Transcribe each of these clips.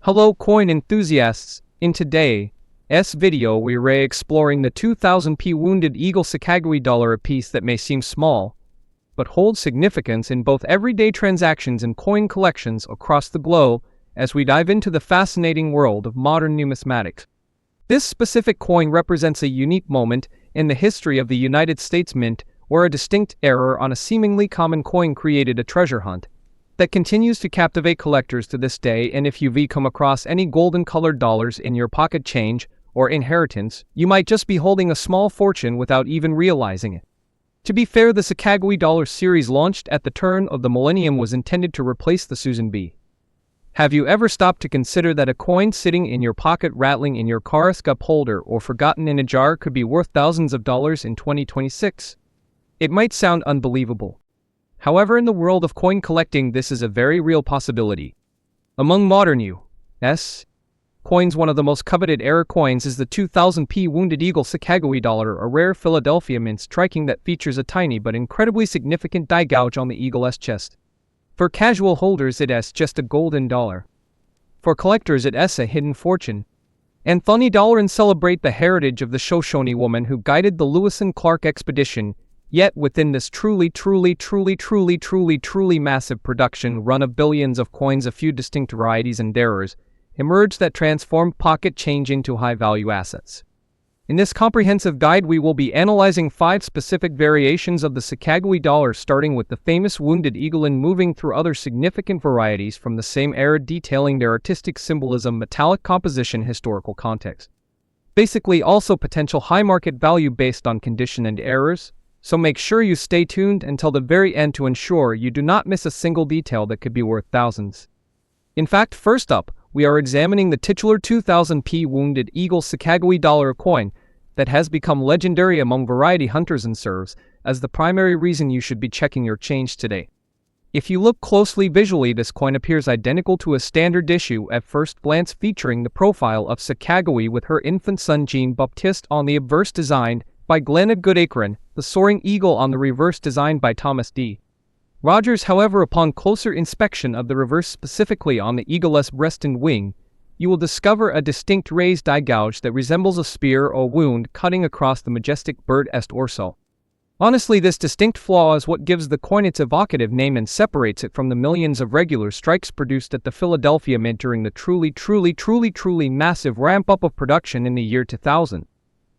Hello coin enthusiasts, in today's video we're exploring the 2000p Wounded Eagle Sacagawea Dollar piece that may seem small, but holds significance in both everyday transactions and coin collections across the globe as we dive into the fascinating world of modern numismatics. This specific coin represents a unique moment in the history of the United States Mint where a distinct error on a seemingly common coin created a treasure hunt that continues to captivate collectors to this day. And if you've come across any golden-colored dollars in your pocket change or inheritance, you might just be holding a small fortune without even realizing it. To be fair, the Sacagawea Dollar series launched at the turn of the millennium was intended to replace the Susan B. Have you ever stopped to consider that a coin sitting in your pocket, rattling in your car's cup holder, or forgotten in a jar could be worth thousands of dollars in 2026? It might sound unbelievable. However, in the world of coin collecting, this is a very real possibility. Among modern U.S. coins, one of the most coveted era coins is the 2000p Wounded Eagle Sacagawea Dollar, a rare Philadelphia mint striking that features a tiny but incredibly significant die gouge on the eagle's chest. For casual holders, it's just a golden dollar. For collectors, it's a hidden fortune. And funny dollar and celebrate the heritage of the Shoshone woman who guided the Lewis and Clark expedition. Yet within this truly massive production run of billions of coins, a few distinct varieties and errors emerged that transformed pocket change into high-value assets. In this comprehensive guide, we will be analyzing 5 specific variations of the Sacagawea Dollar, starting with the famous Wounded Eagle and moving through other significant varieties from the same era, detailing their artistic symbolism, metallic composition, historical context. Basically, also potential high market value based on condition and errors. So make sure you stay tuned until the very end to ensure you do not miss a single detail that could be worth thousands. In fact, first up, we are examining the titular 2000p Wounded Eagle Sacagawea Dollar coin that has become legendary among variety hunters and serves as the primary reason you should be checking your change today. If you look closely visually, this coin appears identical to a standard issue at first glance, featuring the profile of Sacagawea with her infant son Jean-Baptiste on the obverse, designed by Glenna Goodacre, the soaring eagle on the reverse, designed by Thomas D. Rogers. However, upon closer inspection of the reverse, specifically on the eagle's breast and wing, you will discover a distinct raised die gouge that resembles a spear or wound cutting across the majestic bird's torso. Honestly, this distinct flaw is what gives the coin its evocative name and separates it from the millions of regular strikes produced at the Philadelphia Mint during the truly massive ramp-up of production in the year 2000.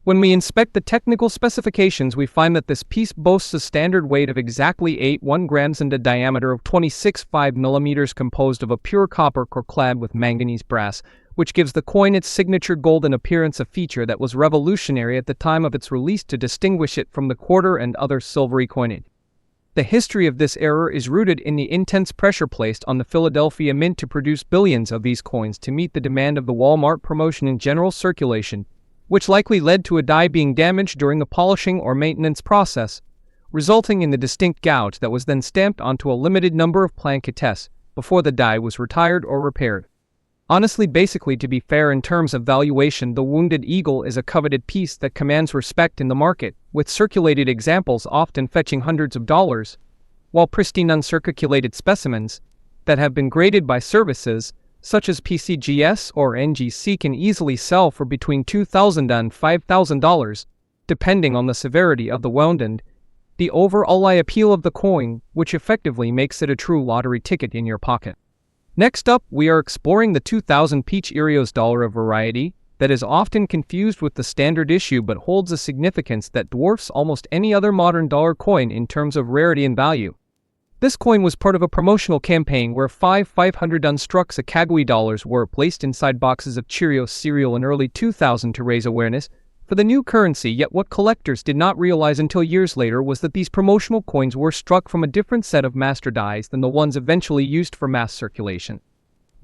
When we inspect the technical specifications, we find that this piece boasts a standard weight of exactly 81 grams and a diameter of 26.5 millimeters, composed of a pure copper core clad with manganese brass, which gives the coin its signature golden appearance, a feature that was revolutionary at the time of its release to distinguish it from the quarter and other silvery coinage. The history of this error is rooted in the intense pressure placed on the Philadelphia Mint to produce billions of these coins to meet the demand of the Walmart promotion and general circulation, which likely led to a die being damaged during the polishing or maintenance process, resulting in the distinct gouge that was then stamped onto a limited number of plaquettes before the die was retired or repaired. Honestly, basically, to be fair in terms of valuation, the Wounded Eagle is a coveted piece that commands respect in the market, with circulated examples often fetching hundreds of dollars, while pristine uncirculated specimens that have been graded by services such as PCGS or NGC can easily sell for between $2,000 and $5,000, depending on the severity of the wound and the overall appeal of the coin, which effectively makes it a true lottery ticket in your pocket. Next up, we are exploring the 2000 Peach Erios Dollar, a variety that is often confused with the standard issue but holds a significance that dwarfs almost any other modern dollar coin in terms of rarity and value. This coin was part of a promotional campaign where 500 unstruck Sacagawea dollars were placed inside boxes of Cheerios cereal in early 2000 to raise awareness for the new currency. Yet what collectors did not realize until years later was that these promotional coins were struck from a different set of master dies than the ones eventually used for mass circulation.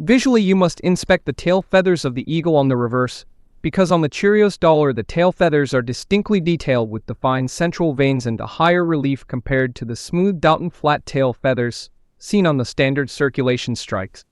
Visually, you must inspect the tail feathers of the eagle on the reverse, because on the Cheerios dollar the tail feathers are distinctly detailed with defined central veins and a higher relief compared to the smoothed out and flat tail feathers seen on the standard circulation strikes.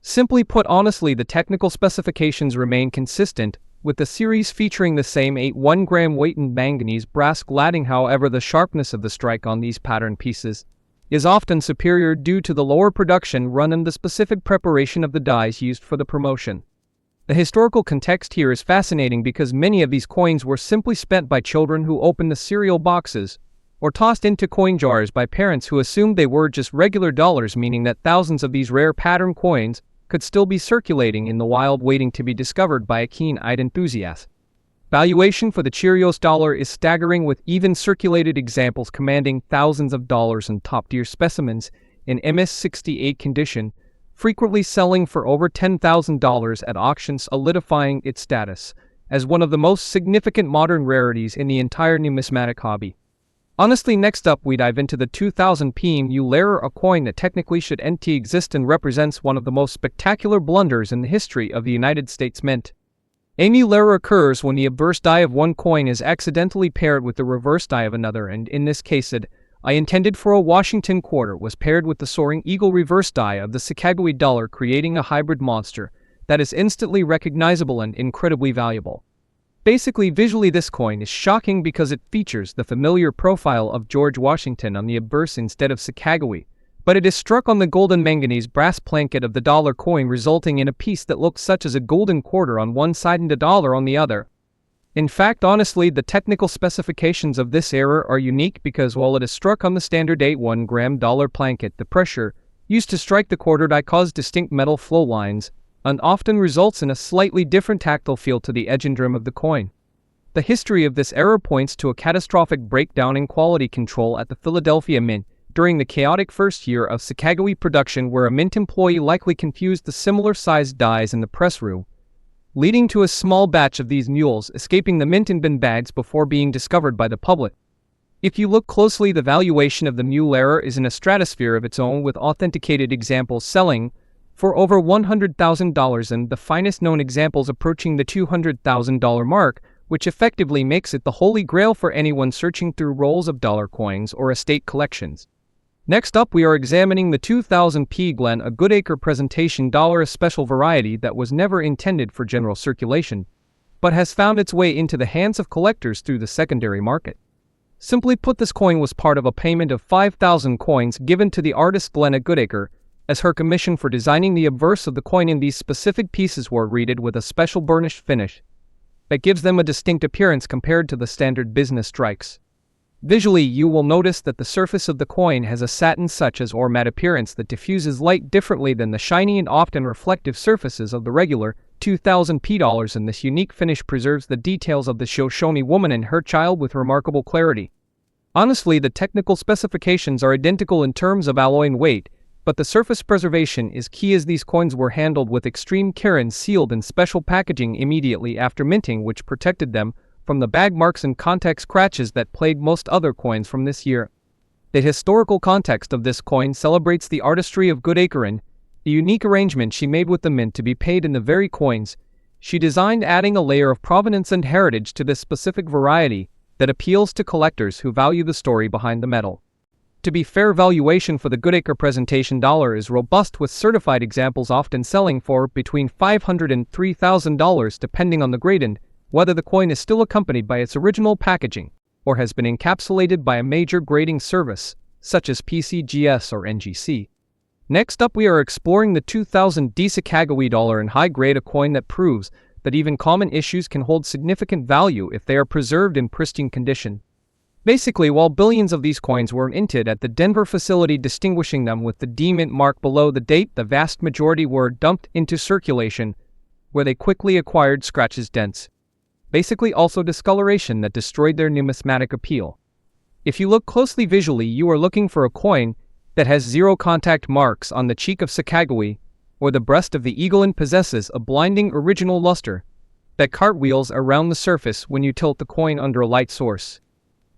Simply put, honestly, the technical specifications remain consistent, with the series featuring the same 81 gram weight and manganese brass cladding. However, the sharpness of the strike on these pattern pieces is often superior due to the lower production run and the specific preparation of the dyes used for the promotion. The historical context here is fascinating because many of these coins were simply spent by children who opened the cereal boxes, or tossed into coin jars by parents who assumed they were just regular dollars, meaning that thousands of these rare pattern coins could still be circulating in the wild waiting to be discovered by a keen-eyed enthusiast. Valuation for the Cheerios dollar is staggering, with even circulated examples commanding thousands of dollars and top-tier specimens in MS-68 condition, frequently selling for over $10,000 at auctions, solidifying its status as one of the most significant modern rarities in the entire numismatic hobby. Honestly, next up we dive into the 2000 PMU Lira, a coin that technically should NT exist and represents one of the most spectacular blunders in the history of the United States Mint. A new Lira occurs when the obverse die of one coin is accidentally paired with the reverse die of another, and in this case I intended for a Washington quarter was paired with the soaring eagle reverse die of the Sacagawea Dollar, creating a hybrid monster that is instantly recognizable and incredibly valuable. Basically, visually this coin is shocking because it features the familiar profile of George Washington on the obverse instead of Sacagawea, but it is struck on the golden manganese brass placket of the dollar coin, resulting in a piece that looks such as a golden quarter on one side and a dollar on the other. In fact, honestly, the technical specifications of this era are unique because while it is struck on the standard 1 gram dollar placket, the pressure used to strike the quarter die causes distinct metal flow lines and often results in a slightly different tactile feel to the edge and rim of the coin. The history of this era points to a catastrophic breakdown in quality control at the Philadelphia Mint during the chaotic first year of Sacagawea production, where a mint employee likely confused the similar-sized dies in the press room, leading to a small batch of these mules escaping the mint in bin bags before being discovered by the public. If you look closely, the valuation of the Mule Lira is in a stratosphere of its own, with authenticated examples selling for over $100,000 and the finest known examples approaching the $200,000 mark, which effectively makes it the holy grail for anyone searching through rolls of dollar coins or estate collections. Next up, we are examining the 2000 P. Glen, a Goodacre presentation dollar, a special variety that was never intended for general circulation, but has found its way into the hands of collectors through the secondary market. Simply put, this coin was part of a payment of 5,000 coins given to the artist Glenna Goodacre as her commission for designing the obverse of the coin, and these specific pieces were reeded with a special burnished finish that gives them a distinct appearance compared to the standard business strikes. Visually, you will notice that the surface of the coin has a satin such as or matte appearance that diffuses light differently than the shiny and often reflective surfaces of the regular 2000 P dollars, and this unique finish preserves the details of the Shoshone woman and her child with remarkable clarity. Honestly, the technical specifications are identical in terms of alloy and weight, but the surface preservation is key, as these coins were handled with extreme care and sealed in special packaging immediately after minting, which protected them from the bag marks and contact scratches that plagued most other coins from this year. The historical context of this coin celebrates the artistry of Goodacre and the unique arrangement she made with the mint to be paid in the very coins she designed, adding a layer of provenance and heritage to this specific variety that appeals to collectors who value the story behind the metal. To be fair, valuation for the Goodacre presentation dollar is robust, with certified examples often selling for between $500 and $3,000 depending on the grade and whether the coin is still accompanied by its original packaging or has been encapsulated by a major grading service such as PCGS or NGC. Next up, we are exploring the 2000 D Sacagawea Dollar in high grade, a coin that proves that even common issues can hold significant value if they are preserved in pristine condition. Basically, while billions of these coins were minted at the Denver facility, distinguishing them with the D mint mark below the date, the vast majority were dumped into circulation, where they quickly acquired scratches, dents, basically also discoloration that destroyed their numismatic appeal. If you look closely visually, you are looking for a coin that has zero contact marks on the cheek of Sacagawea or the breast of the eagle and possesses a blinding original luster that cartwheels around the surface when you tilt the coin under a light source.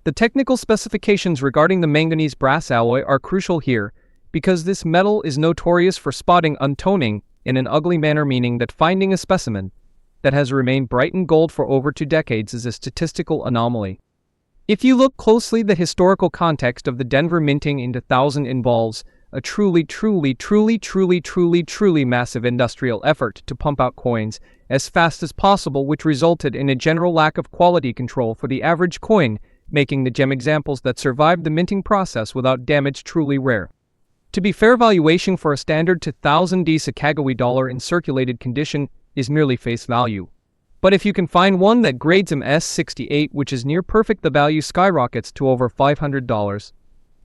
The technical specifications regarding the manganese brass alloy are crucial here because this metal is notorious for spotting untoning in an ugly manner, meaning that finding a specimen that has remained bright and gold for over 2 decades is a statistical anomaly. If you look closely, the historical context of the Denver minting in 2000 involves a truly massive industrial effort to pump out coins as fast as possible, which resulted in a general lack of quality control for the average coin making the gem examples that survived the minting process without damage truly rare. To be fair, valuation for a standard 2000D Sacagawea dollar in circulated condition is merely face value. But if you can find one that grades MS68, which is near perfect, the value skyrockets to over $500.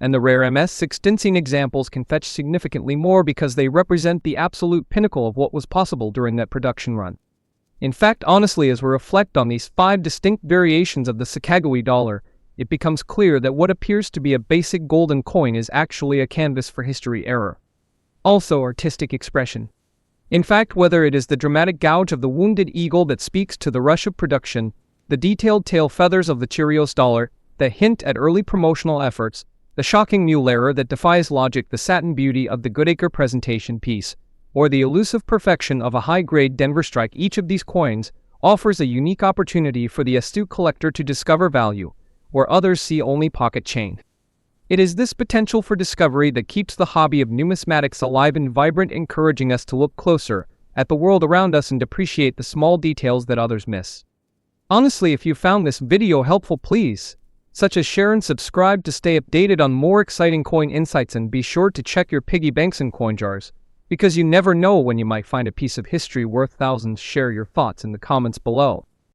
And the rare MS16 examples can fetch significantly more because they represent the absolute pinnacle of what was possible during that production run. In fact, honestly, as we reflect on these 5 distinct variations of the Sacagawea dollar, it becomes clear that what appears to be a basic golden coin is actually a canvas for history error. Also artistic expression. In fact, whether it is the dramatic gouge of the Wounded Eagle that speaks to the rush of production, the detailed tail feathers of the Cheerios dollar that hint at early promotional efforts, the shocking mule error that defies logic, the satin beauty of the Goodacre presentation piece, or the elusive perfection of a high-grade Denver strike, each of these coins offers a unique opportunity for the astute collector to discover value, where others see only pocket change. It is this potential for discovery that keeps the hobby of numismatics alive and vibrant, encouraging us to look closer at the world around us and appreciate the small details that others miss. Honestly, if you found this video helpful, please such as share and subscribe to stay updated on more exciting coin insights, and be sure to check your piggy banks and coin jars, because you never know when you might find a piece of history worth thousands. Share your thoughts in the comments below.